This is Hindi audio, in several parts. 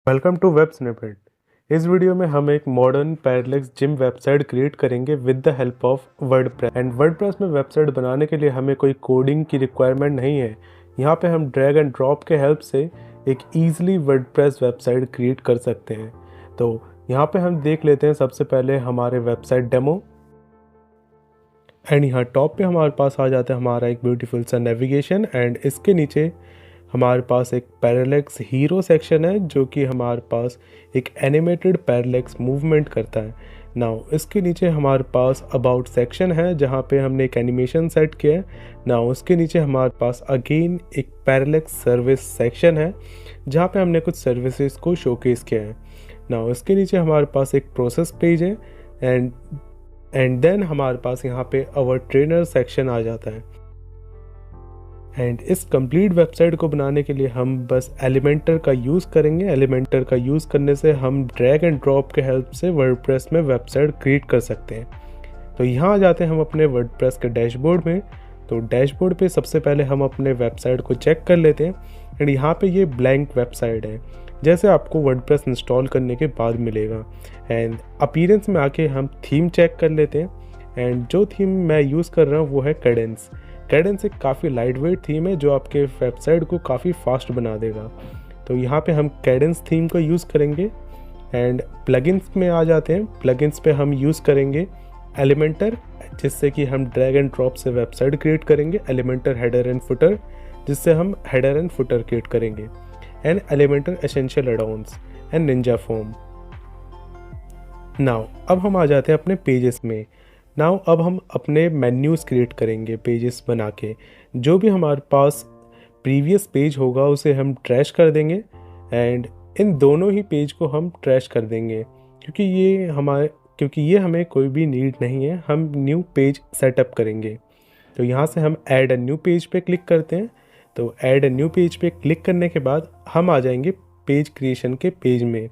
Welcome to Web Snippet. इस वीडियो में हम एक modern parallax gym website create करेंगे with the help of WordPress. And WordPress में वेबसाइट बनाने के लिए हमें कोई कोडिंग की रिक्वायरमेंट नहीं है। यहाँ पे हम ड्रैग एंड ड्रॉप के हेल्प से एक ईजिली वर्डप्रेस वेबसाइट क्रिएट कर सकते हैं। तो यहाँ पे हम देख लेते हैं सबसे पहले हमारे वेबसाइट डेमो। एंड यहाँ टॉप पे हमारे पास आ जाता है हमारा एक ब्यूटीफुल सा नेविगेशन। एंड इसके नीचे हमारे पास एक पैरालेक्स हीरो सेक्शन है जो कि हमारे पास एक एनिमेटेड पैरालेक्स मूवमेंट करता है। नाउ इसके नीचे हमारे पास अबाउट सेक्शन है जहाँ पे हमने एक एनिमेशन सेट किया है। नाउ उसके नीचे हमारे पास अगेन एक पैरालेक्स सर्विस सेक्शन है जहाँ पे हमने कुछ सर्विसेज को शोकेस किया है। नाउ इसके नीचे हमारे पास एक प्रोसेस पेज है एंड देन हमारे पास यहाँ पे आवर ट्रेनर सेक्शन आ जाता है। एंड इस कंप्लीट वेबसाइट को बनाने के लिए हम बस एलिमेंटर का यूज़ करेंगे। एलिमेंटर का यूज़ करने से हम ड्रैग एंड ड्रॉप के हेल्प से वर्डप्रेस में वेबसाइट क्रिएट कर सकते हैं। तो यहाँ आ जाते हैं हम अपने वर्डप्रेस के डैशबोर्ड में। तो डैशबोर्ड पे सबसे पहले हम अपने वेबसाइट को चेक कर लेते हैं। एंड यहाँ पे ये ब्लैंक वेबसाइट है जैसे आपको वर्डप्रेस इंस्टॉल करने के बाद मिलेगा। एंड अपीयरेंस में आके हम थीम चेक कर लेते हैं। एंड जो थीम मैं यूज़ कर रहा हूँ वो है कैडेंस। कैडेंस एक काफ़ी लाइट वेट थीम है जो आपके वेबसाइट को काफ़ी फास्ट बना देगा। तो यहाँ पे हम कैडेंस थीम को यूज़ करेंगे। एंड प्लगइन्स में आ जाते हैं। प्लगइन्स पे हम यूज़ करेंगे एलिमेंटर जिससे कि हम ड्रैग एंड ड्रॉप से वेबसाइट क्रिएट करेंगे। एलिमेंटर हेडर एंड फुटर जिससे हम हेडर एंड फुटर क्रिएट करेंगे। And Elementor essential add-ons and Ninja form. Now अब हम आ जाते हैं अपने पेजेस में। नाउ अब हम अपने मेन्यूज़ क्रिएट करेंगे पेजेस बना के। जो भी हमारे पास प्रीवियस पेज होगा उसे हम ट्रैश कर देंगे। एंड इन दोनों ही पेज को हम ट्रैश कर देंगे क्योंकि ये हमें कोई भी नीड नहीं है। हम न्यू पेज सेटअप करेंगे। तो यहाँ से हम ऐड अ न्यू पेज पे क्लिक करते हैं। तो ऐड अ न्यू पेज पे क्लिक करने के बाद हम आ जाएंगे पेज क्रिएशन के पेज में।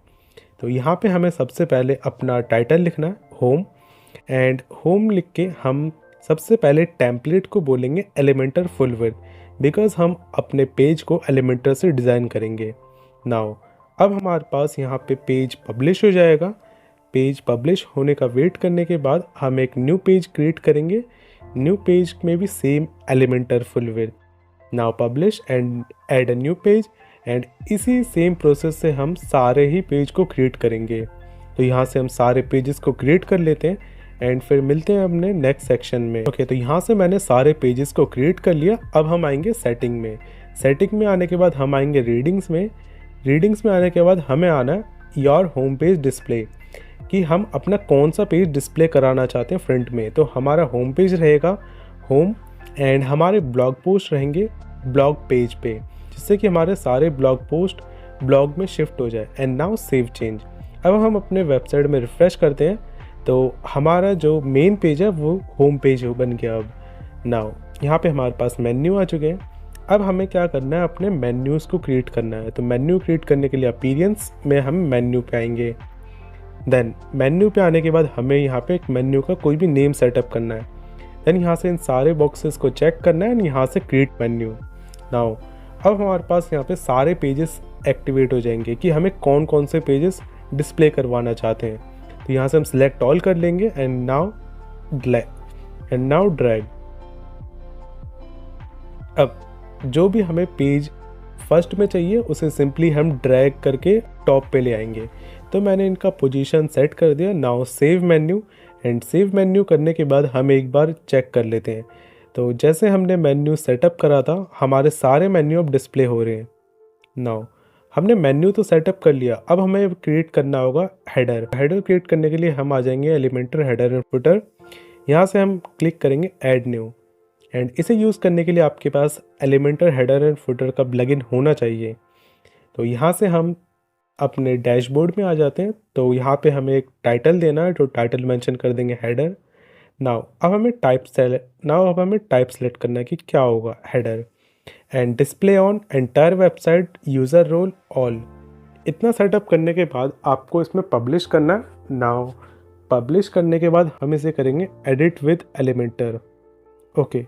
तो यहाँ पे हमें सबसे पहले अपना टाइटल लिखना है होम। एंड होम लिख के हम सबसे पहले टेम्पलेट को बोलेंगे एलिमेंटर फुल विड्थ बिकॉज हम अपने पेज को एलिमेंटर से डिज़ाइन करेंगे। नाउ अब हमारे पास यहाँ पे पेज पब्लिश हो जाएगा। पेज पब्लिश होने का वेट करने के बाद हम एक न्यू पेज क्रिएट करेंगे। न्यू पेज में भी same Elementor full width. Now publish and add a new page. And इसी सेम प्रोसेस से हम सारे ही पेज को क्रिएट करेंगे। तो यहाँ से हम सारे पेजेस को क्रिएट कर लेते हैं एंड फिर मिलते हैं अपने नेक्स्ट सेक्शन में। ओके, तो यहाँ से मैंने सारे पेजेस को क्रिएट कर लिया। अब हम आएंगे सेटिंग में। सेटिंग में आने के बाद हम आएंगे रीडिंग्स में। रीडिंग्स में आने के बाद हमें आना है योर होम पेज डिस्प्ले कि हम अपना कौन सा पेज डिस्प्ले कराना चाहते हैं फ्रंट में। तो हमारा होम पेज रहेगा होम एंड हमारे ब्लॉग पोस्ट रहेंगे ब्लॉग पेज पे जिससे कि हमारे सारे ब्लॉग पोस्ट ब्लॉग में शिफ्ट हो जाए। And now save change. अब हम अपने वेबसाइट में रिफ़्रेश करते हैं तो हमारा जो मेन पेज है वो होम पेज बन गया। अब नाउ यहाँ पे हमारे पास मेन्यू आ चुके हैं। अब हमें क्या करना है, अपने मेन्यूज़ को क्रिएट करना है। तो मेन्यू क्रिएट करने के लिए अपीयरेंस में हम मेन्यू पे आएंगे। देन मेन्यू पे आने के बाद हमें यहाँ पे एक मेन्यू का कोई भी नेम सेटअप करना है। देन यहाँ से इन सारे बॉक्सेस को चेक करना है एंड यहाँ से क्रिएट मेन्यू। नाउ अब हमारे पास यहाँ पे सारे पेजेस एक्टिवेट हो जाएंगे कि हमें कौन कौन से पेजेस डिस्प्ले करवाना चाहते हैं। तो यहाँ से हम सिलेक्ट ऑल कर लेंगे एंड नाउ ड्रैग। अब जो भी हमें पेज फर्स्ट में चाहिए उसे सिंपली हम ड्रैग करके टॉप पे ले आएंगे। तो मैंने इनका पोजीशन सेट कर दिया। Now save menu. And save menu करने के बाद हम एक बार चेक कर लेते हैं। तो जैसे हमने मेन्यू सेटअप करा था हमारे सारे मेन्यू अब डिस्प्ले हो रहे हैं। नाउ हमने मेन्यू तो सेटअप कर लिया। अब हमें क्रिएट करना होगा हेडर। हेडर क्रिएट करने के लिए हम आ जाएंगे एलिमेंटर हेडर एंड फुटर। यहाँ से हम क्लिक करेंगे ऐड न्यू। एंड इसे यूज़ करने के लिए आपके पास एलिमेंटर हेडर एंड फुटर का प्लगइन होना चाहिए। तो यहाँ से हम अपने डैशबोर्ड में आ जाते हैं। तो यहाँ पे हमें एक टाइटल देना है। तो टाइटल मेंशन कर देंगे हेडर। अब हमें टाइप सेलेक्ट करना है कि क्या होगा header. And display on entire website user role all. इतना सेटअप करने के बाद आपको इसमें पब्लिश करना है। नाउ पब्लिश करने के बाद हम इसे करेंगे edit with Elementor. Okay,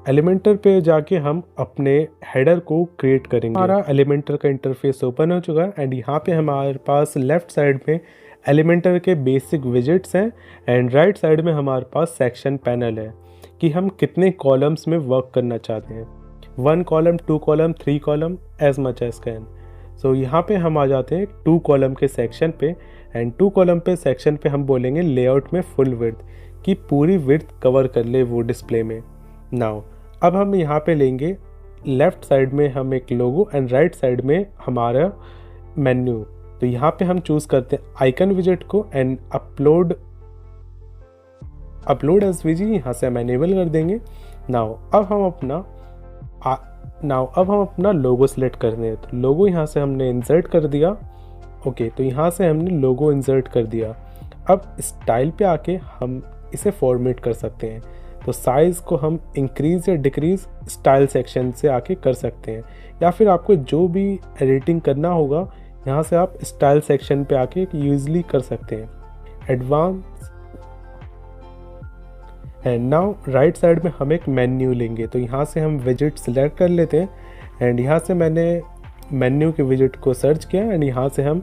Elementor पे जाके हम अपने हेडर को क्रिएट करेंगे। हमारा एलिमेंटर का इंटरफेस ओपन हो चुका है एंड यहाँ पे हमारे पास लेफ़्ट साइड में एलिमेंटर के बेसिक विजेट्स हैं एंड राइट साइड में हमारे पास सेक्शन पैनल है कि हम कितने कॉलम्स में वर्क करना चाहते हैं, 1 column, 2 column, 3 column, as much as can. So यहाँ पे हम आ जाते हैं 2 कॉलम के सेक्शन पे एंड 2 कॉलम पे सेक्शन पे हम बोलेंगे लेआउट में फुल विड्थ कि पूरी विड्थ कवर कर ले वो डिस्प्ले में। नाउ अब हम यहाँ पे लेंगे लेफ़्ट साइड में हम एक लोगो एंड राइट साइड में हमारा मेन्यू। तो यहाँ पे हम चूज़ करते हैं आइकन विजेट को एंड अपलोड एसवीजी यहाँ से हम एनेबल कर देंगे। नाउ अब हम अपना लोगो सेलेक्ट कर दें। तो लोगो यहाँ से हमने इंसर्ट कर दिया। ओके, तो यहाँ से हमने लोगो इंसर्ट कर दिया। अब स्टाइल पे आके हम इसे फॉर्मेट कर सकते हैं। तो साइज़ को हम इंक्रीज़ या डिक्रीज़ स्टाइल सेक्शन से आके कर सकते हैं, या फिर आपको जो भी एडिटिंग करना होगा यहाँ से आप स्टाइल सेक्शन पे आके यूजली कर सकते हैं। Advance and now right side में हम एक मेन्यू लेंगे। तो यहाँ से हम विजेट सिलेक्ट कर लेते हैं एंड यहाँ से मैंने मेन्यू के विजेट को सर्च किया एंड यहाँ से हम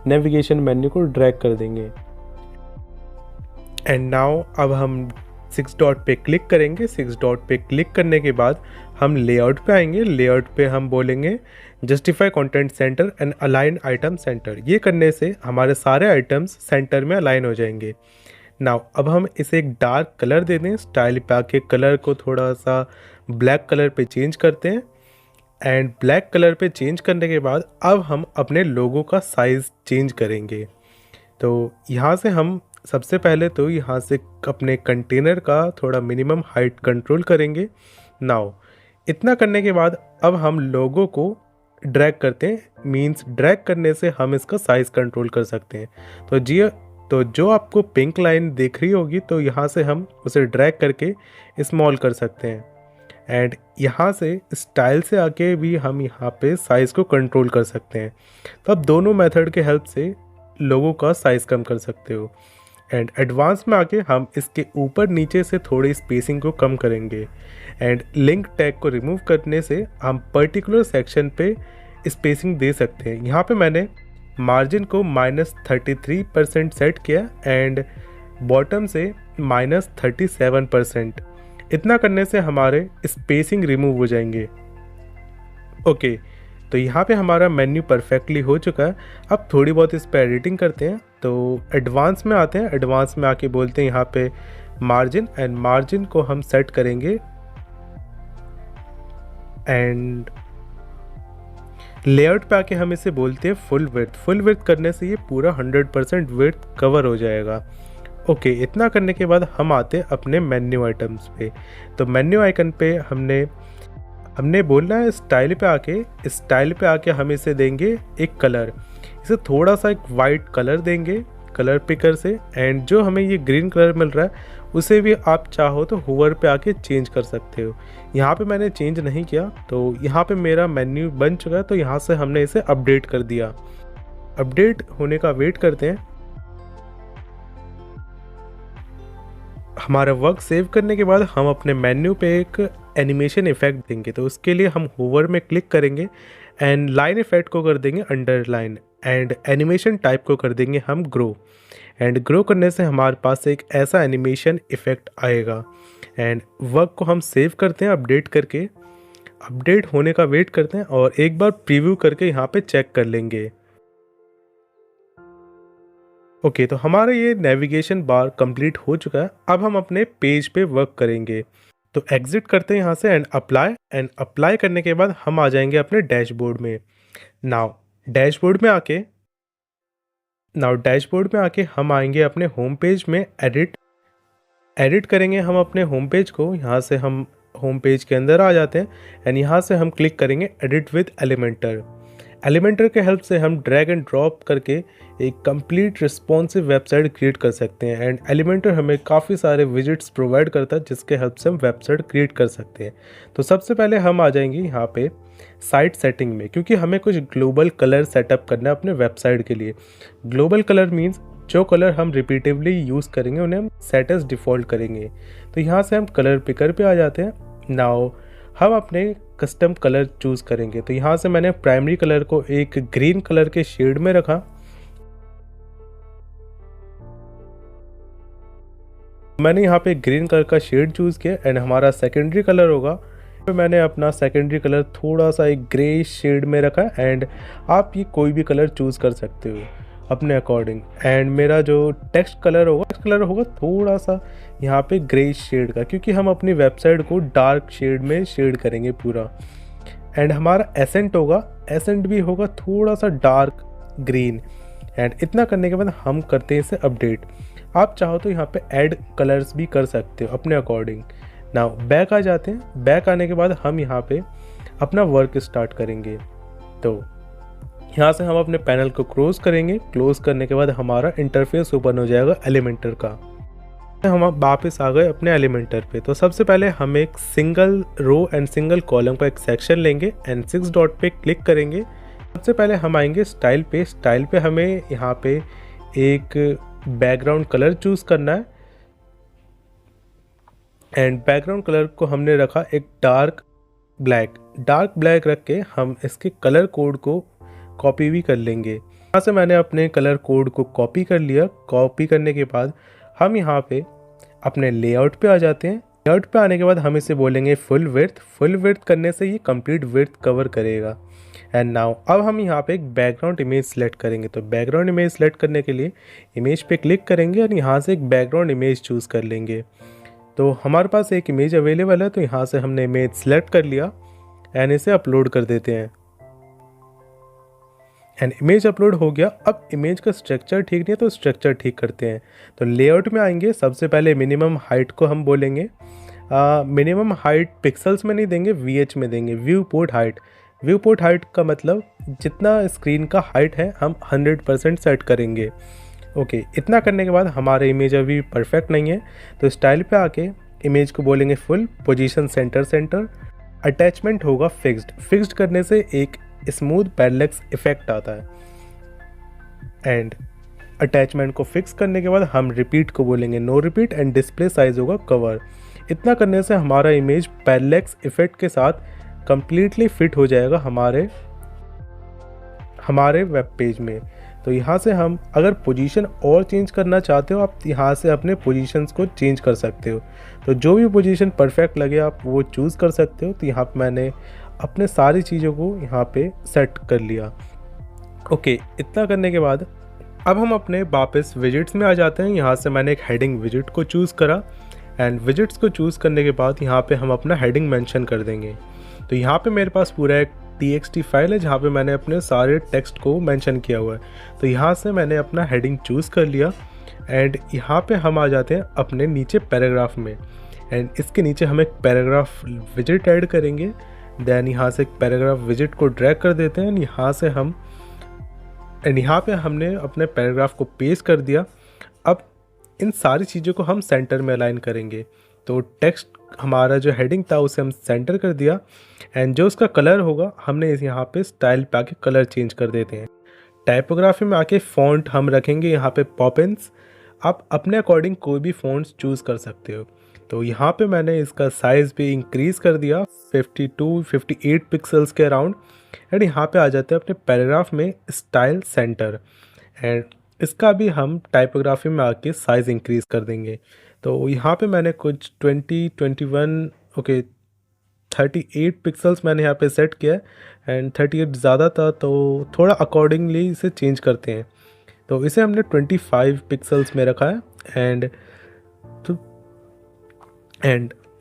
नेविगेशन मेन्यू को ड्रैग कर देंगे। एंड नाउ अब हम 6 डॉट पे क्लिक करेंगे। 6 डॉट पे क्लिक करने के बाद हम लेआउट पे आएंगे। लेआउट पे हम बोलेंगे justify content centre and align item centre. ये करने से हमारे सारे आइटम्स सेंटर में अलाइन हो जाएंगे। नाउ अब हम इसे एक डार्क कलर दे दें। स्टाइल पे आके कलर को थोड़ा सा ब्लैक कलर पे चेंज करते हैं एंड ब्लैक कलर पे चेंज करने के बाद अब हम अपने लोगो का साइज़ चेंज करेंगे। तो यहाँ से हम सबसे पहले तो यहाँ से अपने कंटेनर का थोड़ा मिनिमम हाइट कंट्रोल करेंगे। नाउ इतना करने के बाद अब हम लोगो को ड्रैग करते हैं, मींस ड्रैग करने से हम इसका साइज़ कंट्रोल कर सकते हैं। तो जो आपको पिंक लाइन दिख रही होगी तो यहाँ से हम उसे ड्रैग करके स्मॉल कर सकते हैं एंड यहाँ से स्टाइल से आके भी हम यहाँ पे साइज़ को कंट्रोल कर सकते हैं। तो आप दोनों मेथड के हेल्प से लोगों का साइज़ कम कर सकते हो। एंड एडवांस में आके हम इसके ऊपर नीचे से थोड़ी स्पेसिंग को कम करेंगे एंड लिंक टैग को रिमूव करने से हम पर्टिकुलर सेक्शन पे स्पेसिंग दे सकते हैं। यहाँ पे मैंने मार्जिन को -33% सेट किया एंड बॉटम से -37%। इतना करने से हमारे स्पेसिंग रिमूव हो जाएंगे। ओके, तो यहाँ पे हमारा मेन्यू परफेक्टली हो चुका है। अब थोड़ी बहुत इस पर एडिटिंग करते हैं। तो एडवांस में आते हैं। एडवांस में आके बोलते हैं यहाँ पे मार्जिन एंड मार्जिन को हम सेट करेंगे एंड लेआउट पे आके हम इसे बोलते हैं फुल विड्थ। फुल विड्थ करने से ये पूरा 100% विड्थ कवर हो जाएगा। ओके, इतना करने के बाद हम आते हैं अपने मेन्यू आइटम्स पे। तो मेन्यू आइकन पे हमने बोलना है स्टाइल पे आके हम इसे देंगे एक कलर। इसे थोड़ा सा एक वाइट कलर देंगे कलर पिकर से एंड जो हमें ये ग्रीन कलर मिल रहा है उसे भी आप चाहो तो होवर पे आके चेंज कर सकते हो। यहाँ पे मैंने चेंज नहीं किया, तो यहाँ पे मेरा मेन्यू बन चुका है। तो यहाँ से हमने इसे अपडेट कर दिया। अपडेट होने का वेट करते हैं। हमारा वर्क सेव करने के बाद हम अपने मेन्यू पे एक एनिमेशन इफेक्ट देंगे। तो उसके लिए हम होवर में क्लिक करेंगे एंड लाइन इफेक्ट को कर देंगे अंडरलाइन एंड एनिमेशन टाइप को कर देंगे हम ग्रो। एंड ग्रो करने से हमारे पास एक ऐसा एनिमेशन इफेक्ट आएगा एंड वर्क को हम सेव करते हैं अपडेट करके। अपडेट होने का वेट करते हैं और एक बार प्रीव्यू करके यहाँ पे चेक कर लेंगे। ओके, तो हमारा ये नेविगेशन बार कंप्लीट हो चुका है। अब हम अपने पेज पे वर्क करेंगे। तो एग्जिट करते हैं यहाँ से एंड अप्लाई करने के बाद हम आ जाएंगे अपने डैशबोर्ड में। नाउ डैशबोर्ड में आके हम आएंगे अपने होम पेज में। एडिट करेंगे हम अपने होम पेज को। यहाँ से हम होम पेज के अंदर आ जाते हैं एंड यहाँ से हम क्लिक करेंगे एडिट विद एलिमेंटर के हेल्प से हम ड्रैग एंड ड्रॉप करके एक कंप्लीट रिस्पॉन्सिव वेबसाइट क्रिएट कर सकते हैं एंड एलिमेंटर हमें काफ़ी सारे विजेट्स प्रोवाइड करता है जिसके हेल्प से हम वेबसाइट क्रिएट कर सकते हैं। तो सबसे पहले हम आ जाएंगे यहाँ पे साइट सेटिंग में, क्योंकि हमें कुछ ग्लोबल कलर सेटअप करना है अपने वेबसाइट के लिए। ग्लोबल कलर मीन्स जो कलर हम रिपीटिवली यूज़ करेंगे उन्हें हम सेट एज डिफ़ॉल्ट करेंगे। तो यहाँ से हम कलर पिकर पे आ जाते हैं। नाउ हम अपने कस्टम कलर चूज़ करेंगे। तो यहाँ से मैंने प्राइमरी कलर को एक ग्रीन कलर के शेड में रखा। मैंने यहाँ पे ग्रीन कलर का शेड चूज़ किया एंड हमारा सेकेंडरी कलर होगा, तो मैंने अपना सेकेंडरी कलर थोड़ा सा एक ग्रे शेड में रखा एंड आप ये कोई भी कलर चूज़ कर सकते हो अपने अकॉर्डिंग। एंड मेरा जो टेक्स्ट कलर होगा थोड़ा सा यहाँ पे ग्रे शेड का, क्योंकि हम अपनी वेबसाइट को डार्क शेड में शेड करेंगे पूरा। एंड हमारा एसेंट भी होगा थोड़ा सा डार्क ग्रीन। एंड इतना करने के बाद हम करते हैं इसे अपडेट। आप चाहो तो यहाँ पे ऐड कलर्स भी कर सकते हो अपने अकॉर्डिंग। नाउ बैक आ जाते हैं। बैक आने के बाद हम यहाँ पे अपना वर्क स्टार्ट करेंगे। तो यहाँ से हम अपने पैनल को क्लोज करेंगे। क्लोज करने के बाद हमारा इंटरफेस ओपन हो जाएगा एलिमेंटर का। हम वापस आ गए अपने एलिमेंटर पे। तो सबसे पहले हम एक single row and single column का एक सेक्शन लेंगे एंड 6 डॉट पे क्लिक करेंगे। सबसे पहले हम आएंगे स्टाइल पे। स्टाइल पे हमें यहाँ पे एक बैकग्राउंड कलर चूज़ करना है एंड बैकग्राउंड कलर को हमने रखा एक डार्क ब्लैक रख के हम इसके कलर कोड को कॉपी भी कर लेंगे। यहाँ से मैंने अपने कलर कोड को कॉपी कर लिया। कॉपी करने के बाद हम यहाँ पे अपने लेआउट पे आ जाते हैं। लेआउट पे आने के बाद हम इसे बोलेंगे फुल विड्थ करने से ये कंप्लीट विड्थ कवर करेगा। एंड नाउ अब हम यहाँ पे एक बैकग्राउंड इमेज सेलेक्ट करेंगे। तो बैकग्राउंड इमेज सेलेक्ट करने के लिए इमेज पे क्लिक करेंगे और यहाँ से एक बैकग्राउंड इमेज चूज़ कर लेंगे। तो हमारे पास एक इमेज अवेलेबल है, तो यहाँ से हमने इमेज सेलेक्ट कर लिया एंड इसे अपलोड कर देते हैं। एंड इमेज अपलोड हो गया। अब इमेज का स्ट्रक्चर ठीक नहीं है तो स्ट्रक्चर ठीक करते हैं। तो लेआउट में आएंगे। सबसे पहले मिनिमम हाइट को हम बोलेंगे, मिनिमम हाइट पिक्सल्स में नहीं देंगे, VH में देंगे, व्यू पोर्ट हाइट का मतलब जितना स्क्रीन का हाइट है हम 100% सेट करेंगे। ओके, इतना करने के बाद हमारा इमेज अभी परफेक्ट नहीं है, तो स्टाइल पे आके इमेज को बोलेंगे फुल, पोजीशन सेंटर, अटैचमेंट होगा फिक्स्ड करने से एक स्मूथ पैरेलैक्स इफेक्ट आता है। एंड अटैचमेंट को फिक्स करने के बाद हम रिपीट को बोलेंगे no repeat and display size होगा कवर। इतना करने से हमारा इमेज पैरेलैक्स इफेक्ट के साथ कंप्लीटली फिट हो जाएगा हमारे वेब पेज में। तो यहाँ से हम अगर पोजीशन और चेंज करना चाहते हो, आप यहाँ से अपने पोजीशंस को चेंज कर सकते हो। तो जो भी पोजीशन परफेक्ट लगे आप वो चूज़ कर सकते हो। तो यहाँ पे मैंने अपने सारी चीज़ों को यहाँ पे सेट कर लिया। ओके, इतना करने के बाद अब हम अपने वापस विजिट्स में आ जाते हैं। यहाँ से मैंने एक हेडिंग विजिट को चूज़ करा एंड विजिट्स को चूज़ करने के बाद यहाँ पे हम अपना हेडिंग मेंशन कर देंगे। तो यहाँ पे मेरे पास पूरा एक txt फाइल है जहाँ पे मैंने अपने सारे टेक्स्ट को मेंशन किया हुआ है। तो यहाँ से मैंने अपना हेडिंग चूज़ कर लिया एंड यहाँ पे हम आ जाते हैं अपने नीचे पैराग्राफ में एंड इसके नीचे हम एक पैराग्राफ विजिट ऐड करेंगे। देन यहाँ से एक पैराग्राफ विजिट को ड्रैग कर देते हैं यहाँ पे हमने अपने पैराग्राफ को पेस्ट कर दिया। अब इन सारी चीज़ों को हम सेंटर में अलाइन करेंगे। तो टेक्स्ट हमारा जो हेडिंग था उसे हम सेंटर कर दिया एंड जो उसका कलर होगा हमने इस यहाँ पे स्टाइल पे आके कलर चेंज कर देते हैं। टाइपोग्राफी में आके फ़ॉन्ट हम रखेंगे यहाँ पे पॉपिन्स। आप अपने अकॉर्डिंग कोई भी फ़ॉन्ट्स चूज़ कर सकते हो। तो यहाँ पे मैंने इसका साइज़ भी इंक्रीज़ कर दिया 58 पिक्सल्स के अराउंड। एंड यहाँ पे आ जाते हैं अपने पैराग्राफ में स्टाइल सेंटर एंड इसका भी हम टाइपोग्राफी में आके साइज़ इंक्रीज़ कर देंगे। तो यहाँ पे मैंने कुछ 38 पिक्सल्स मैंने यहाँ पे सेट किया है एंड 38 ज़्यादा था तो थोड़ा अकॉर्डिंगली इसे चेंज करते हैं। तो इसे हमने 25 पिक्सल्स में रखा है एंड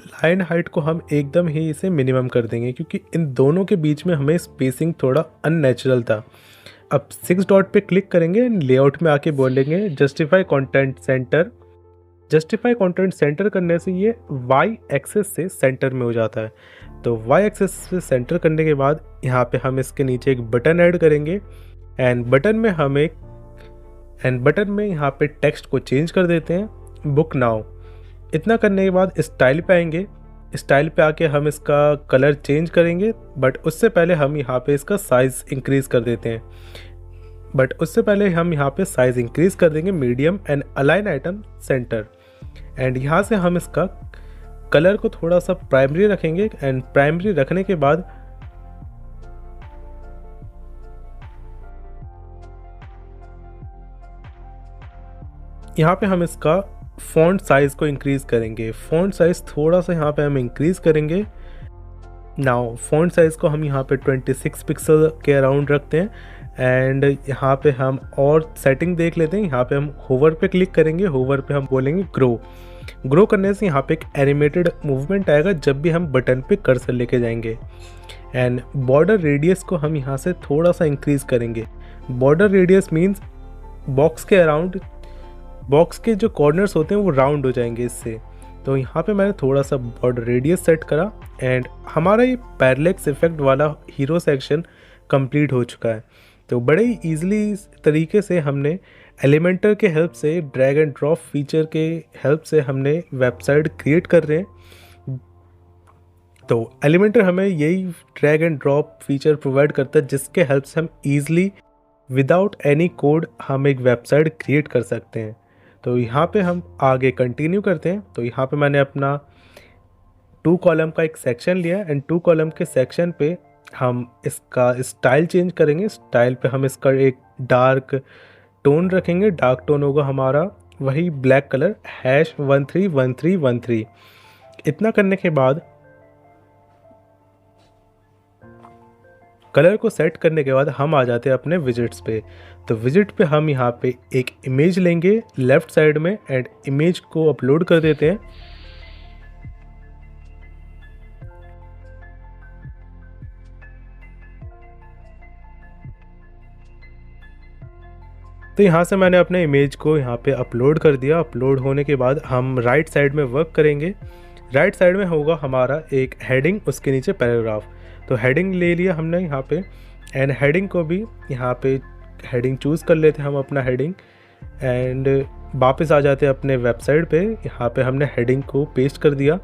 लाइन हाइट को हम एकदम ही इसे मिनिमम कर देंगे क्योंकि इन दोनों के बीच में हमें स्पेसिंग थोड़ा अननेचुरल था। अब 6 डॉट पे क्लिक करेंगे एंड लेआउट में आके बोलेंगे justify content centre. Justify content centre करने से ये वाई एक्सेस से सेंटर में हो जाता है। तो वाई एक्सेस से सेंटर करने के बाद यहाँ पे हम इसके नीचे एक बटन ऐड करेंगे एंड बटन में यहाँ पे टेक्स्ट को चेंज कर देते हैं बुक नाउ। इतना करने के बाद स्टाइल पे आएंगे। स्टाइल पे आके हम इसका कलर चेंज करेंगे बट उससे पहले हम यहाँ पे इसका साइज़ इंक्रीज़ कर देंगे medium and align item centre. And यहाँ से हम इसका कलर को थोड़ा सा प्राइमरी रखेंगे एंड प्राइमरी रखने के बाद यहाँ पे हम इसका फॉन्ट साइज़ को इंक्रीज़ करेंगे। फॉन्ट साइज़ थोड़ा सा यहाँ पे हम इंक्रीज़ करेंगे। नाउ फॉन्ट साइज़ को हम यहाँ पे 26 पिक्सल के अराउंड रखते हैं एंड यहाँ पे हम और सेटिंग देख लेते हैं। यहाँ पे हम होवर पे क्लिक करेंगे, होवर पे हम बोलेंगे ग्रो करने से यहाँ पे एक एनिमेटेड मूवमेंट आएगा जब भी हम बटन पे कर्सर लेके जाएंगे। एंड बॉर्डर रेडियस को हम यहाँ से थोड़ा सा इंक्रीज़ करेंगे। बॉर्डर रेडियस मीन्स बॉक्स के अराउंड, बॉक्स के जो कॉर्नर्स होते हैं वो राउंड हो जाएंगे इससे। तो यहाँ पे मैंने थोड़ा सा बॉर्डर रेडियस सेट करा एंड हमारा ये पैरेलैक्स इफेक्ट वाला हीरो सेक्शन कंप्लीट हो चुका है। तो बड़े ही ईजिली तरीके से हमने एलिमेंटर के हेल्प से, ड्रैग एंड ड्रॉप फीचर के हेल्प से हमने वेबसाइट क्रिएट कर रहे हैं। तो एलिमेंटर हमें यही drag and drop feature provide करता है जिसके हेल्प से हम ईजिली विदाउट एनी कोड हम एक वेबसाइट क्रिएट कर सकते हैं। तो यहाँ पे हम आगे कंटिन्यू करते हैं। तो यहाँ पे मैंने अपना 2 कॉलम का एक सेक्शन लिया एंड 2 कॉलम के सेक्शन पे हम इसका स्टाइल चेंज करेंगे। स्टाइल पे हम इसका एक डार्क टोन रखेंगे। डार्क टोन होगा हमारा वही ब्लैक कलर #131313। इतना करने के बाद कलर को सेट करने के बाद हम आ जाते हैं अपने विजिट्स पे। तो विजिट पे हम यहाँ पे एक इमेज लेंगे लेफ़्ट साइड में एंड इमेज को अपलोड कर देते हैं। तो यहाँ से मैंने अपने इमेज को यहाँ पे अपलोड कर दिया। अपलोड होने के बाद हम राइट साइड में वर्क करेंगे। राइट साइड में होगा हमारा एक हेडिंग, उसके नीचे पैराग्राफ। तो हेडिंग ले लिया हमने यहाँ पे एंड हेडिंग को भी यहाँ पे हेडिंग चूज़ कर लेते हैं हम अपना हेडिंग एंड वापस आ जाते हैं अपने वेबसाइट पे। यहाँ पे हमने हेडिंग को पेस्ट कर दिया।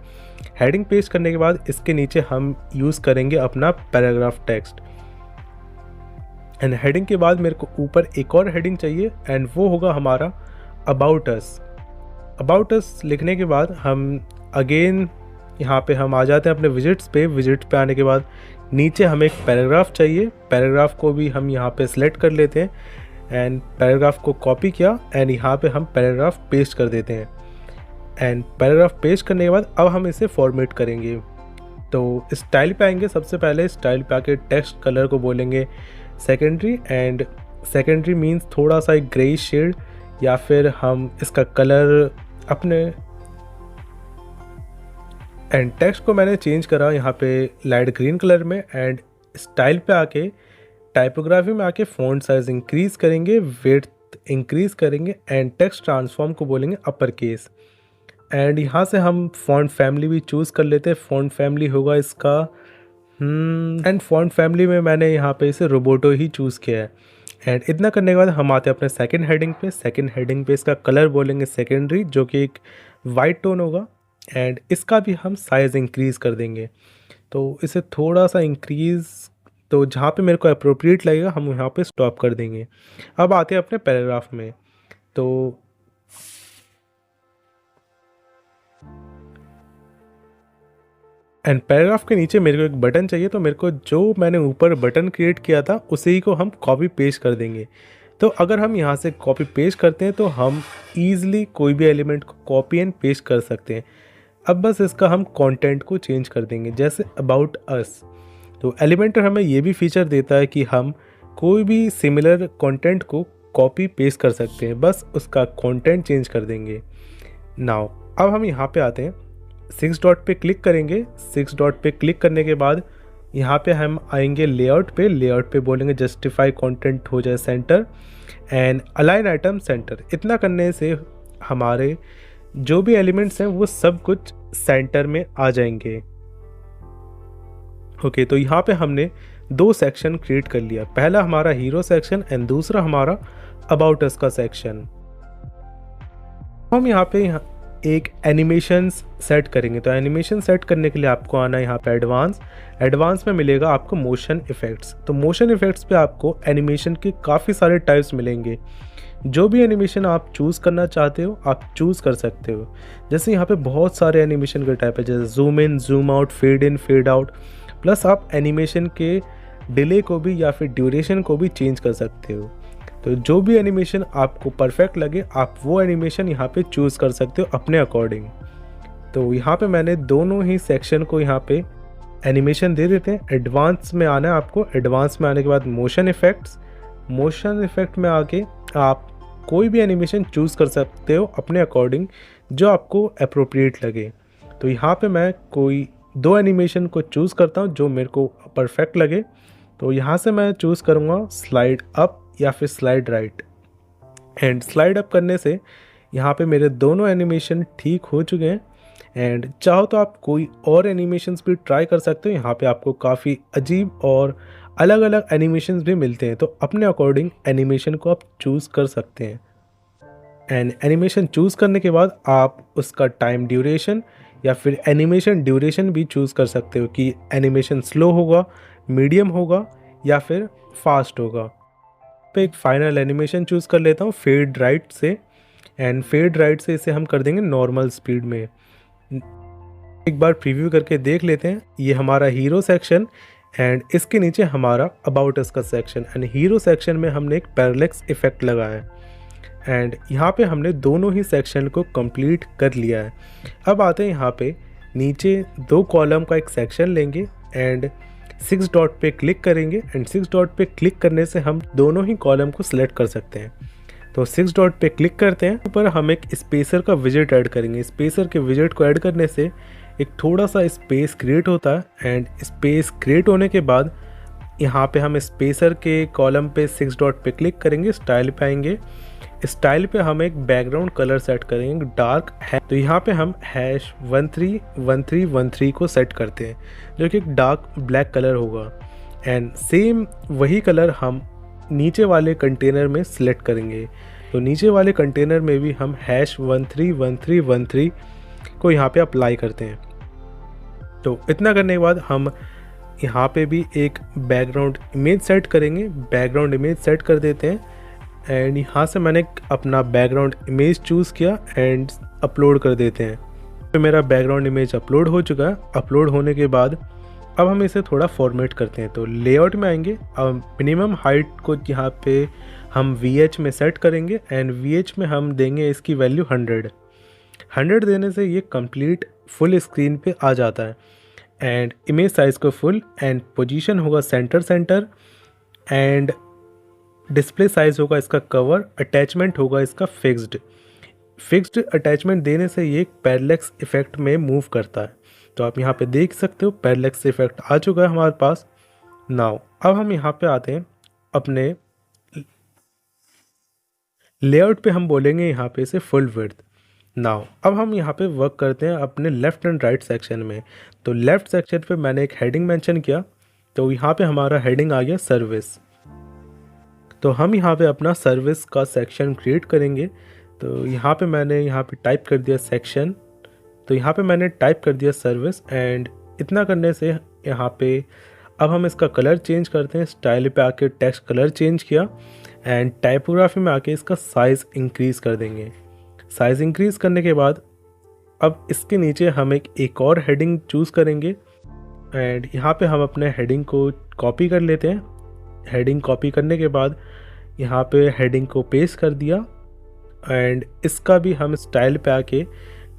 हेडिंग पेस्ट करने के बाद इसके नीचे हम यूज़ करेंगे अपना पैराग्राफ टेक्स्ट एंड हेडिंग के बाद मेरे को ऊपर एक और हेडिंग चाहिए एंड वो होगा हमारा अबाउट अस। अबाउट अस लिखने के बाद हम अगेन यहाँ पे हम आ जाते हैं अपने विजिट्स पे। विजिट पे आने के बाद नीचे हमें एक पैराग्राफ चाहिए। पैराग्राफ को भी हम यहाँ पे सिलेक्ट कर लेते हैं एंड पैराग्राफ को कॉपी किया एंड यहाँ पे हम पैराग्राफ पेस्ट कर देते हैं। एंड पैराग्राफ पेस्ट करने के बाद अब हम इसे फॉर्मेट करेंगे। तो स्टाइल पे आएंगे। सबसे पहले स्टाइल पे आके टेक्स्ट कलर को बोलेंगे सेकेंडरी एंड सेकेंडरी मीन्स थोड़ा सा एक ग्रे शेड या फिर हम इसका कलर अपने एंड टेक्स्ट को मैंने चेंज करा यहाँ पे लाइट ग्रीन कलर में एंड स्टाइल पे आके टाइपोग्राफी में आके फ़ॉन्ट साइज इंक्रीज़ करेंगे, विड्थ इंक्रीज़ करेंगे एंड टेक्स्ट ट्रांसफॉर्म को बोलेंगे अपर केस। एंड यहाँ से हम फ़ॉन्ट फैमिली भी चूज़ कर लेते हैं। फ़ॉन्ट फैमिली होगा इसका एंड फ़ॉन्ट फैमिली में मैंने यहाँ पे इसे रोबोटो ही चूज़ किया है। एंड इतना करने के बाद हम आते हैं अपने सेकंड हेडिंग पे। सेकंड हेडिंग पे इसका कलर बोलेंगे सेकेंडरी, जो कि एक वाइट टोन होगा एंड इसका भी हम साइज़ इंक्रीज़ कर देंगे। तो इसे थोड़ा सा इंक्रीज़, तो जहाँ पे मेरे को अप्रोप्रिएट लगेगा हम यहाँ पे स्टॉप कर देंगे। अब आते हैं अपने पैराग्राफ में। तो एंड पैराग्राफ के नीचे मेरे को एक बटन चाहिए। तो मेरे को जो मैंने ऊपर बटन क्रिएट किया था उसी को हम कॉपी पेस्ट कर देंगे। तो अगर हम यहाँ से कॉपी पेस्ट करते हैं तो हम ईज़िली कोई भी एलिमेंट को कॉपी एंड पेस्ट कर सकते हैं। अब बस इसका हम कंटेंट को चेंज कर देंगे, जैसे अबाउट अस। तो एलिमेंटर हमें ये भी फीचर देता है कि हम कोई भी सिमिलर कंटेंट को कॉपी पेस्ट कर सकते हैं, बस उसका कंटेंट चेंज कर देंगे। नाउ अब हम यहाँ पे आते हैं, 6 डॉट पे क्लिक करेंगे। 6 डॉट पे क्लिक करने के बाद यहाँ पे हम आएंगे लेआउट पे। लेआउट पे बोलेंगे जस्टिफाई कंटेंट हो जाए centre and align item centre. इतना करने से हमारे जो भी एलिमेंट्स हैं वो सब कुछ सेंटर में आ जाएंगे। ओके, तो यहाँ पे हमने 2 सेक्शन क्रिएट कर लिया। पहला हमारा हीरो सेक्शन एंड दूसरा हमारा अबाउट अस का सेक्शन। हम यहाँ पे एक एनिमेशन सेट करेंगे। तो एनिमेशन सेट करने के लिए आपको आना है यहाँ पे एडवांस में मिलेगा आपको मोशन इफ़ेक्ट्स। तो मोशन इफ़ेक्ट्स पे आपको एनिमेशन के काफ़ी सारे टाइप्स मिलेंगे। जो भी एनिमेशन आप चूज़ करना चाहते हो आप चूज़ कर सकते हो। जैसे यहाँ पे बहुत सारे एनिमेशन के टाइप है, जैसे zoom in, zoom out, fade in, fade out. Plus आप एनिमेशन के डिले को भी या फिर ड्यूरेशन को भी चेंज कर सकते हो। तो जो भी एनिमेशन आपको परफेक्ट लगे आप वो एनिमेशन यहाँ पे चूज़ कर सकते हो अपने अकॉर्डिंग। तो यहाँ पे मैंने दोनों ही सेक्शन को यहाँ पे एनिमेशन दे देते हैं। एडवांस में आना है आपको। एडवांस में आने के बाद मोशन इफ़ेक्ट में आके आप कोई भी एनिमेशन चूज़ कर सकते हो अपने अकॉर्डिंग जो आपको अप्रोप्रिएट लगे। तो यहाँ पे मैं कोई 2 एनिमेशन को चूज़ करता हूँ जो मेरे को परफेक्ट लगे। तो यहाँ से मैं चूज़ करूँगा स्लाइड अप या फिर slide right. And slide up करने से यहाँ पे मेरे दोनों एनिमेशन ठीक हो चुके हैं। एंड चाहो तो आप कोई और एनिमेशंस भी ट्राई कर सकते हो। यहाँ पे आपको काफ़ी अजीब और अलग अलग एनिमेशंस भी मिलते हैं। तो अपने अकॉर्डिंग एनिमेशन को आप चूज़ कर सकते हैं। एंड एनिमेशन चूज़ करने के बाद आप उसका टाइम ड्यूरेशन या फिर एनिमेशन ड्यूरेशन भी चूज़ कर सकते हो कि एनिमेशन स्लो होगा, मीडियम होगा या फिर फास्ट होगा। पे एक फाइनल एनिमेशन चूज़ कर लेता हूँ फेड राइट से। एंड फेड राइट से इसे हम कर देंगे नॉर्मल स्पीड में। एक बार प्रीव्यू करके देख लेते हैं। ये हमारा हीरो सेक्शन एंड इसके नीचे हमारा अबाउट अस का सेक्शन। एंड हीरो सेक्शन में हमने एक पैरालेक्स इफेक्ट लगाया है। एंड यहाँ पे हमने दोनों ही सेक्शन को कंप्लीट कर लिया है। अब आते हैं यहाँ पे नीचे 2 कॉलम का एक सेक्शन लेंगे एंड 6 डॉट पे क्लिक करेंगे। एंड 6 डॉट पे क्लिक करने से हम दोनों ही कॉलम को सिलेक्ट कर सकते हैं। तो 6 डॉट पे क्लिक करते हैं। ऊपर हम एक स्पेसर का विजेट ऐड करेंगे। स्पेसर के विजेट को ऐड करने से एक थोड़ा सा स्पेस क्रिएट होता है। एंड स्पेस क्रिएट होने के बाद यहाँ पे हम स्पेसर के कॉलम पे 6 डॉट पे क्लिक करेंगे, स्टाइल पे आएंगे। स्टाइल पे हम एक बैकग्राउंड कलर सेट करेंगे डार्क है। तो यहाँ पे हम #131313 को सेट करते हैं जो कि एक डार्क ब्लैक कलर होगा। एंड सेम वही कलर हम नीचे वाले कंटेनर में सिलेक्ट करेंगे। तो नीचे वाले कंटेनर में भी हम #131313 को यहाँ पे अप्लाई करते हैं। तो इतना करने के बाद हम यहाँ पे भी एक बैकग्राउंड इमेज सेट करेंगे। बैकग्राउंड इमेज सेट कर देते हैं। एंड यहाँ से मैंने अपना बैकग्राउंड इमेज चूज़ किया एंड अपलोड कर देते हैं। तो मेरा बैकग्राउंड इमेज अपलोड हो चुका है। अपलोड होने के बाद अब हम इसे थोड़ा फॉर्मेट करते हैं। तो लेआउट में आएंगे। अब मिनिमम हाइट को यहाँ पे हम VH में सेट करेंगे। एंड VH में हम देंगे इसकी वैल्यू 100 देने से ये कंप्लीट फुल स्क्रीन पे आ जाता है। एंड इमेज साइज़ को फुल एंड पोजीशन होगा सेंटर एंड डिस्प्ले साइज़ होगा इसका कवर। अटैचमेंट होगा इसका फिक्स्ड अटैचमेंट देने से ये पैरेलैक्स इफेक्ट में मूव करता है। तो आप यहाँ पे देख सकते हो पैरेलैक्स इफेक्ट आ चुका है हमारे पास। नाउ अब हम यहाँ पे आते हैं अपने लेआउट पे। हम बोलेंगे यहाँ पे इसे फुल विड्थ। नाउ अब हम यहाँ पे वर्क करते हैं अपने लेफ़्ट एंड राइट सेक्शन में। तो लेफ़्ट सेक्शन पे मैंने एक हेडिंग मेंशन किया। तो यहाँ पे हमारा हेडिंग आ गया सर्विस। तो हम यहाँ पे अपना सर्विस का सेक्शन क्रिएट करेंगे। तो यहाँ पे मैंने यहाँ पे टाइप कर दिया सेक्शन। तो यहाँ पे मैंने टाइप कर दिया सर्विस। एंड इतना करने से यहाँ पे अब हम इसका कलर चेंज करते हैं। स्टाइल पे आके टेक्स्ट कलर चेंज किया एंड टाइपोग्राफी में आके इसका साइज़ इंक्रीज़ कर देंगे। साइज़ इंक्रीज़ करने के बाद अब इसके नीचे हम एक और हेडिंग चूज़ करेंगे। एंड यहाँ पे हम अपने हेडिंग को कॉपी कर लेते हैं। हेडिंग कॉपी करने के बाद यहाँ पे हेडिंग को पेस्ट कर दिया। एंड इसका भी हम स्टाइल पे आके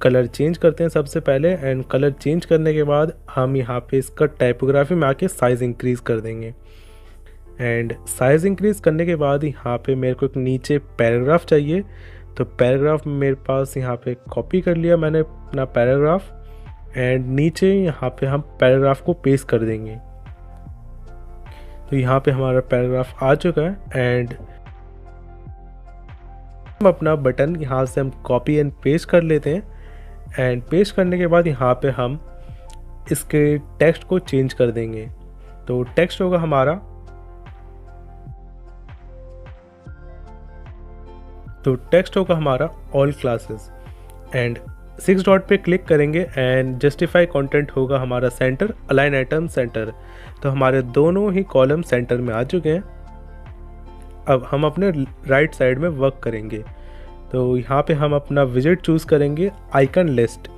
कलर चेंज करते हैं सबसे पहले। एंड कलर चेंज करने के बाद हम यहाँ पे इसका टाइपोग्राफी में आके साइज़ इंक्रीज़ कर देंगे। एंड साइज़ इंक्रीज़ करने के बाद यहाँ पे मेरे को एक नीचे पैराग्राफ चाहिए। तो पैराग्राफ मेरे पास यहाँ पे कॉपी कर लिया मैंने अपना पैराग्राफ। एंड नीचे यहाँ पे हम पैराग्राफ को पेस्ट कर देंगे। तो यहाँ पे हमारा पैराग्राफ आ चुका है। एंड हम अपना बटन यहाँ से हम कॉपी एंड पेस्ट कर लेते हैं। एंड पेस्ट करने के बाद यहाँ पे हम इसके टेक्स्ट को चेंज कर देंगे। तो टेक्स्ट होगा हमारा, ऑल क्लासेस। एंड 6 डॉट पे क्लिक करेंगे एंड जस्टिफाई कंटेंट होगा हमारा सेंटर, अलाइन आइटम सेंटर। तो हमारे दोनों ही कॉलम सेंटर में आ चुके हैं। अब हम अपने राइट साइड में वर्क करेंगे। तो यहाँ पे हम अपना विजेट चूज़ करेंगे आइकन लिस्ट।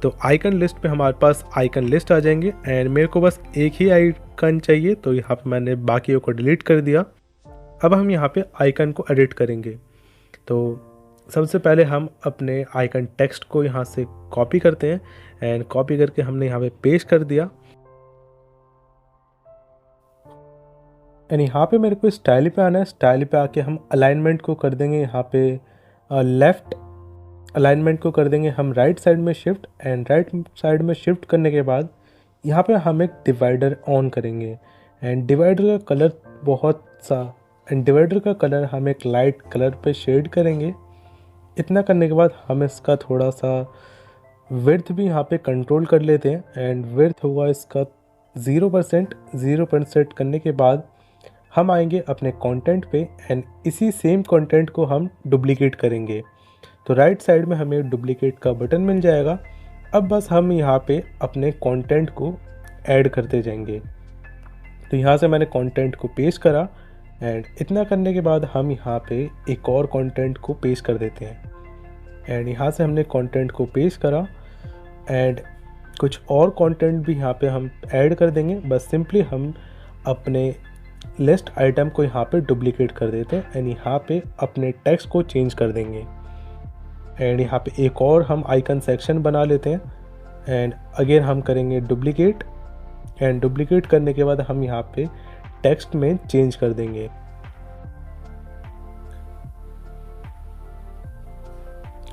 तो आइकन लिस्ट पे हमारे पास आइकन लिस्ट आ जाएंगे एंड मेरे को बस एक ही आइकन चाहिए, तो यहाँ पे मैंने बाकियों को डिलीट कर दिया। अब हम यहाँ पे आइकन को एडिट करेंगे। तो सबसे पहले हम अपने आइकन टेक्स्ट को यहाँ से कॉपी करते हैं एंड कॉपी करके हमने यहाँ पे पेस्ट कर दिया। एंड यहाँ पे मेरे को स्टाइल पे आना है। स्टाइल पे आके हम अलाइनमेंट को कर देंगे यहाँ पे लेफ़्ट, अलाइनमेंट को कर देंगे हम राइट साइड में शिफ्ट, एंड राइट साइड में शिफ्ट करने के बाद यहाँ पे हम एक डिवाइडर ऑन करेंगे एंड डिवाइडर का कलर डिवाइडर का कलर हम एक लाइट कलर पे शेड करेंगे। इतना करने के बाद हम इसका थोड़ा सा विड्थ भी यहाँ पे कंट्रोल कर लेते हैं एंड विड्थ होगा इसका 0%। सेट करने के बाद हम आएंगे अपने कंटेंट पे एंड इसी सेम कंटेंट को हम डुप्लीकेट करेंगे। तो राइट साइड में हमें डुप्लीकेट का बटन मिल जाएगा। अब बस हम यहाँ पे अपने कंटेंट को ऐड करते जाएंगे। तो यहाँ से मैंने कंटेंट को पेस्ट करा एंड इतना करने के बाद हम यहाँ पे एक और कंटेंट को पेस्ट कर देते हैं। एंड यहाँ से हमने कंटेंट को पेस्ट करा एंड कुछ और कंटेंट भी यहाँ पे हम ऐड कर देंगे। बस सिंपली हम अपने लिस्ट आइटम को यहाँ पे डुप्लीकेट कर देते हैं एंड यहाँ पे अपने टेक्स्ट को चेंज कर देंगे। एंड यहाँ पे एक और हम आइकन सेक्शन बना लेते हैं एंड अगेन हम करेंगे डुप्लीकेट, एंड डुप्लीकेट करने के बाद हम यहाँ पे टेक्स्ट में चेंज कर देंगे।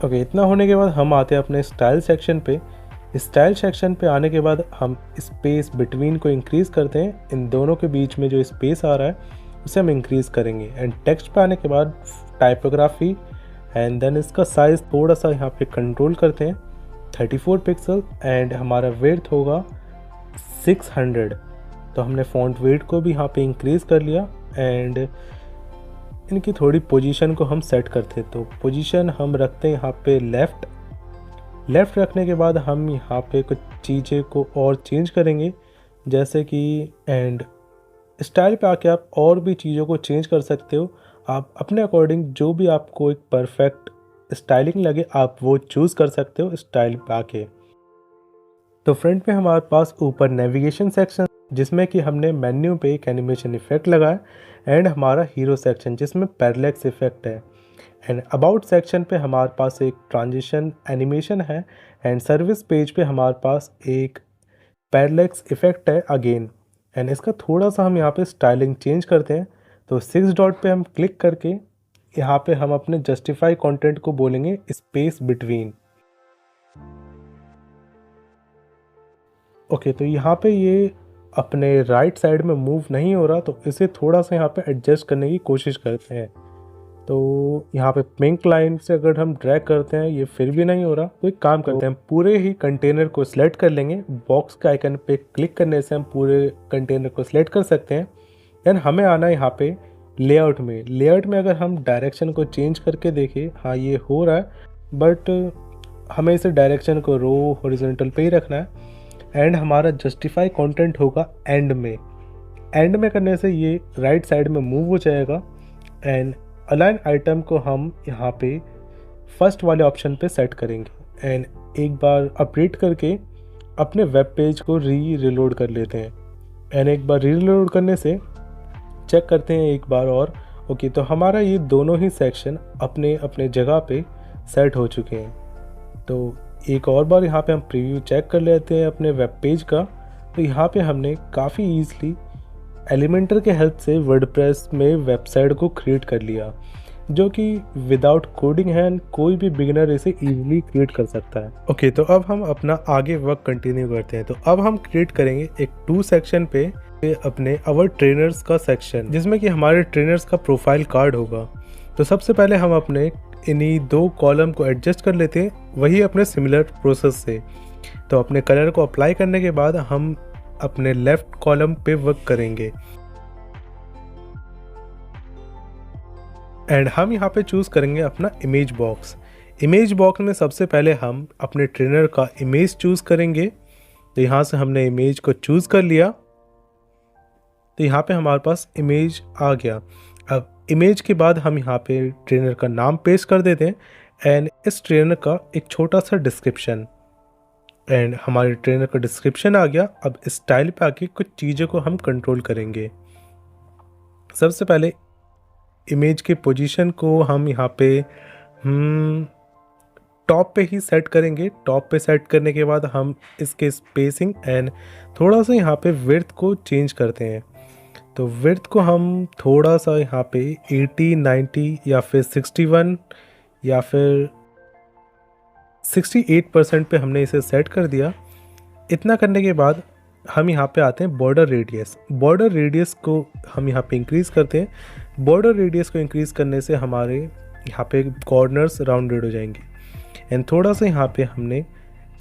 ओके, इतना होने के बाद हम आते हैं अपने स्टाइल सेक्शन पे। स्टाइल सेक्शन पे आने के बाद हम स्पेस बिटवीन को इंक्रीज़ करते हैं। इन दोनों के बीच में जो स्पेस आ रहा है उसे हम इंक्रीज़ करेंगे। एंड टेक्स्ट पे आने के बाद टाइपोग्राफी एंड देन इसका साइज़ थोड़ा सा यहाँ पे कंट्रोल करते हैं 34 पिक्सल एंड हमारा वेट होगा 600। तो हमने फ़ॉन्ट वेट को भी यहाँ पे इंक्रीज़ कर लिया एंड इनकी थोड़ी पोजीशन को हम सेट करते हैं। तो पोजीशन हम रखते हैं यहाँ पे लेफ़्ट रखने के बाद हम यहाँ पे कुछ चीज़ें को और चेंज करेंगे, जैसे कि एंड स्टाइल पे आके आप और भी चीज़ों को चेंज कर सकते हो। आप अपने अकॉर्डिंग जो भी आपको एक परफेक्ट स्टाइलिंग लगे आप वो चूज़ कर सकते हो स्टाइल पे आके। तो फ्रंट पे हमारे पास ऊपर नेविगेशन सेक्शन जिसमें कि हमने मेन्यू पे एक एनिमेशन इफेक्ट लगाया एंड हमारा हीरो सेक्शन जिसमें पैरेलैक्स इफेक्ट है एंड अबाउट सेक्शन पे हमारे पास एक ट्रांजिशन एनिमेशन है एंड सर्विस पेज पे हमारे पास एक पैरेलैक्स इफेक्ट है अगेन। एंड इसका थोड़ा सा हम यहाँ पे स्टाइलिंग चेंज करते हैं। तो 6 डॉट पे हम क्लिक करके यहाँ पे हम अपने जस्टिफाई कंटेंट को बोलेंगे स्पेस बिटवीन। ओके, तो यहाँ पे ये अपने राइट साइड में मूव नहीं हो रहा, तो इसे थोड़ा सा यहाँ पे एडजस्ट करने की कोशिश करते हैं। तो यहाँ पे पिंक लाइन से अगर हम ड्रैग करते हैं ये फिर भी नहीं हो रहा, तो एक काम करते हैं पूरे ही कंटेनर को सिलेक्ट कर लेंगे। बॉक्स के आइकन पे क्लिक करने से हम पूरे कंटेनर को सिलेक्ट कर सकते हैं। देन हमें आना है यहाँ पे लेआउट में। लेआउट में अगर हम डायरेक्शन को चेंज करके देखें, हाँ ये हो रहा है, बट हमें इसे डायरेक्शन को रो हॉरिजॉन्टल पे ही रखना है। एंड हमारा जस्टिफाई कंटेंट होगा एंड में। एंड में करने से ये राइट साइड में मूव हो जाएगा। एंड अलाइन आइटम को हम यहाँ पे फर्स्ट वाले ऑप्शन पे सेट करेंगे एंड एक बार अपडेट करके अपने वेब पेज को रीलोड कर लेते हैं। एंड एक बार रीलोड करने से चेक करते हैं एक बार और। ओके, तो हमारा ये दोनों ही सेक्शन अपने अपने जगह पे सेट हो चुके हैं। तो एक और बार यहाँ पे हम प्रीव्यू चेक कर लेते हैं अपने वेब पेज का। तो यहाँ पे हमने काफ़ी ईज़िली एलिमेंटर के हेल्प से वर्डप्रेस में वेबसाइट को क्रिएट कर लिया, जो कि विदाउट कोडिंग है, कोई भी बिगिनर इसे इजीली क्रिएट कर सकता है। ओके, तो अब हम अपना आगे वर्क कंटिन्यू करते हैं। तो अब हम क्रिएट करेंगे एक 2 सेक्शन पे अपने अवर ट्रेनर्स का सेक्शन, जिसमें कि हमारे ट्रेनर्स का प्रोफाइल कार्ड होगा। तो सबसे पहले हम अपने इन्हीं 2 कॉलम को एडजस्ट कर लेते हैं, वही अपने सिमिलर प्रोसेस से। तो अपने कलर को अप्लाई करने के बाद हम अपने लेफ्ट कॉलम पे वर्क करेंगे एंड हम यहाँ पे चूज़ करेंगे अपना इमेज बॉक्स। इमेज बॉक्स में सबसे पहले हम अपने ट्रेनर का इमेज चूज़ करेंगे। तो यहाँ से हमने इमेज को चूज़ कर लिया। तो यहाँ पे हमारे पास इमेज आ गया। अब इमेज के बाद हम यहाँ पे ट्रेनर का नाम पेस्ट कर देते हैं एंड इस ट्रेनर का एक छोटा सा डिस्क्रिप्शन, एंड हमारे ट्रेनर का डिस्क्रिप्शन आ गया। अब स्टाइल पे आके कुछ चीज़ों को हम कंट्रोल करेंगे। सबसे पहले इमेज के पोजीशन को हम यहाँ पे टॉप पे ही सेट करेंगे। टॉप पे सेट करने के बाद हम इसके स्पेसिंग एंड थोड़ा सा यहाँ पे विड्थ को चेंज करते हैं। तो विड्थ को हम थोड़ा सा यहाँ पे 80, 90 या फिर 61 या फिर 68% पे हमने इसे सेट कर दिया। इतना करने के बाद हम यहाँ पे आते हैं बॉर्डर रेडियस। बॉर्डर रेडियस को हम यहाँ पे इंक्रीज़ करते हैं। बॉर्डर रेडियस को इंक्रीज़ करने से हमारे यहाँ पे कॉर्नर्स राउंडेड हो जाएंगे। एंड थोड़ा सा यहाँ पे हमने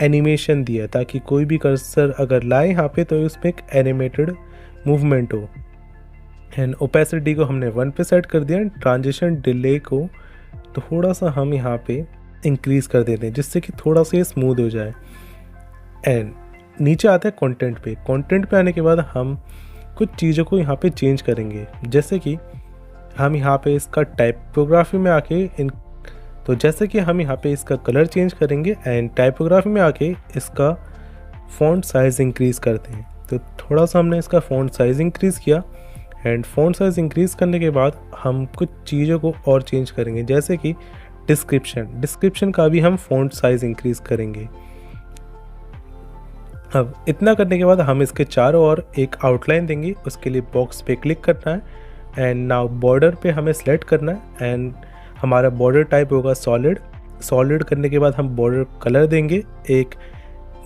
एनिमेशन दिया ताकि कोई भी कर्सर अगर लाए यहाँ पे तो उसमें एक एनिमेटेड मूवमेंट हो। एंड ओपेसिटी को हमने 1 पे सेट कर दिया। ट्रांजिशन डिले को थोड़ा सा हम यहाँ पे इंक्रीज़ कर देते हैं जिससे कि थोड़ा सा ये स्मूथ हो जाए। एंड नीचे आते हैं कंटेंट पे। कंटेंट पे आने के बाद हम कुछ चीज़ों को यहाँ पे चेंज करेंगे, जैसे कि हम यहाँ पे इसका टाइपोग्राफी में आके तो जैसे कि हम यहाँ पे इसका कलर चेंज करेंगे एंड टाइपोग्राफी में आके इसका फ़ॉन्ट साइज़ इंक्रीज़ करते हैं। तो थोड़ा सा हमने इसका फ़ॉन्ट साइज़ इंक्रीज़ किया एंड फ़ॉन्ट साइज़ इंक्रीज़ करने के बाद हम कुछ चीज़ों को और चेंज करेंगे, जैसे कि डिस्क्रिप्शन का भी हम फ़ॉन्ट साइज़ इंक्रीज़ करेंगे। अब इतना करने के बाद हम इसके चारों ओर एक आउटलाइन देंगे। उसके लिए बॉक्स पे क्लिक करना है एंड नाउ बॉर्डर पे हमें सेलेक्ट करना है एंड हमारा बॉर्डर टाइप होगा सॉलिड करने के बाद हम बॉर्डर कलर देंगे एक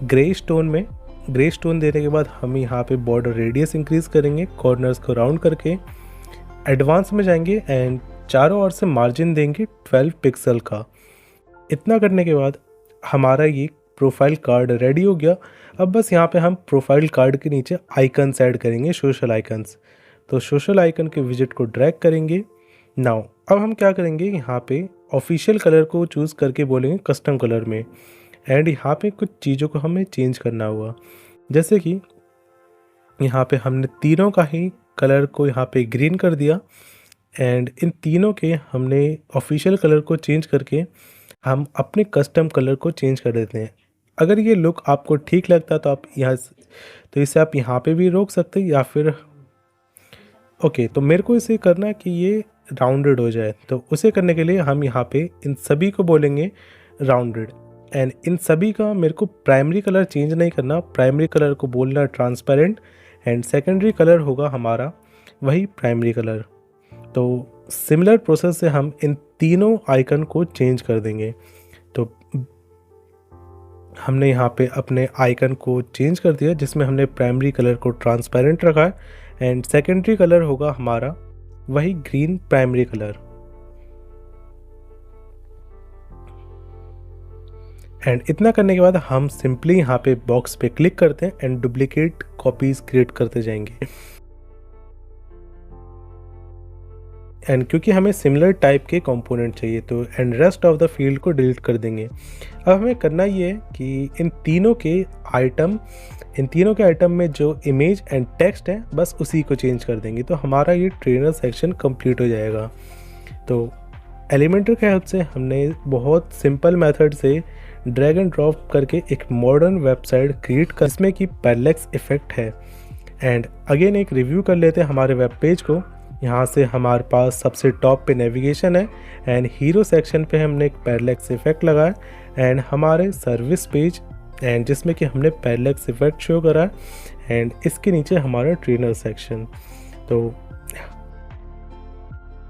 ग्रे स्टोन में। ग्रे स्टोन देने के बाद हम यहाँ पे बॉर्डर रेडियस इंक्रीज़ करेंगे, कॉर्नर्स को राउंड करके एडवांस में जाएंगे एंड चारों ओर से मार्जिन देंगे 12 पिक्सल का। इतना करने के बाद हमारा ये प्रोफाइल कार्ड रेडी हो गया। अब बस यहाँ पे हम प्रोफाइल कार्ड के नीचे आइकन्स ऐड करेंगे, सोशल आइकन्स। तो सोशल आइकन के विजिट को ड्रैग करेंगे। नाउ अब हम क्या करेंगे, यहाँ पे ऑफिशियल कलर को चूज़ करके बोलेंगे कस्टम कलर में एंड यहाँ पे कुछ चीज़ों को हमें चेंज करना होगा, जैसे कि यहाँ पे हमने तीनों का ही कलर को यहाँ पे ग्रीन कर दिया एंड इन तीनों के हमने ऑफिशियल कलर को चेंज करके हम अपने कस्टम कलर को चेंज कर देते हैं। अगर ये लुक आपको ठीक लगता तो आप इसे आप यहाँ पे भी रोक सकते हैं या फिर ओके। तो मेरे को इसे करना है कि ये राउंडेड हो जाए, तो उसे करने के लिए हम यहाँ पे इन सभी को बोलेंगे राउंडेड एंड इन सभी का मेरे को प्राइमरी कलर चेंज नहीं करना। प्राइमरी कलर को बोलना ट्रांसपेरेंट एंड सेकेंडरी कलर होगा हमारा वही प्राइमरी कलर। तो सिमिलर प्रोसेस से हम इन तीनों आइकन को चेंज कर देंगे। तो हमने यहाँ पे अपने आइकन को चेंज कर दिया जिसमें हमने प्राइमरी कलर को ट्रांसपेरेंट रखा है एंड सेकेंडरी कलर होगा हमारा वही ग्रीन प्राइमरी कलर। एंड इतना करने के बाद हम सिंपली यहाँ पे बॉक्स पे क्लिक करते हैं एंड डुप्लीकेट कॉपीज क्रिएट करते जाएंगे। एंड क्योंकि हमें सिमिलर टाइप के कंपोनेंट चाहिए तो and rest of the field को डिलीट कर देंगे। अब हमें करना ये है कि इन तीनों के आइटम में जो इमेज एंड टेक्स्ट है बस उसी को चेंज कर देंगे, तो हमारा ये ट्रेनर सेक्शन कंप्लीट हो जाएगा। तो एलिमेंटर के हेल्प से हमने बहुत सिंपल मेथड से ड्रैग एंड ड्रॉप करके एक मॉडर्न वेबसाइट क्रिएट कर जिसमें कि पैरालैक्स इफेक्ट है। एंड अगेन एक रिव्यू कर लेते हैं हमारे वेब पेज को। यहाँ से हमारे पास सबसे टॉप पे नेविगेशन है एंड हीरो सेक्शन पे हमने एक पैरालैक्स इफेक्ट लगाया एंड हमारे सर्विस पेज एंड जिसमें कि हमने पैरालैक्स इफेक्ट शो करा एंड इसके नीचे हमारा ट्रेनर सेक्शन। तो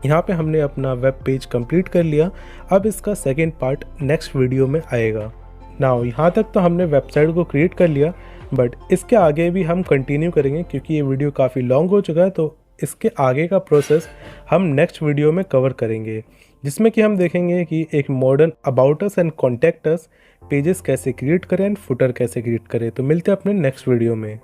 यहाँ पे हमने अपना वेब पेज कंप्लीट कर लिया। अब इसका सेकेंड पार्ट नेक्स्ट वीडियो में आएगा। नाउ यहाँ तक तो हमने वेबसाइट को क्रिएट कर लिया, बट इसके आगे भी हम कंटिन्यू करेंगे क्योंकि ये वीडियो काफ़ी लॉन्ग हो चुका है। तो इसके आगे का प्रोसेस हम नेक्स्ट वीडियो में कवर करेंगे, जिसमें कि हम देखेंगे कि एक modern about us and contact us pages कैसे क्रिएट करें एंड फुटर कैसे क्रिएट करें। तो मिलते हैं अपने नेक्स्ट वीडियो में।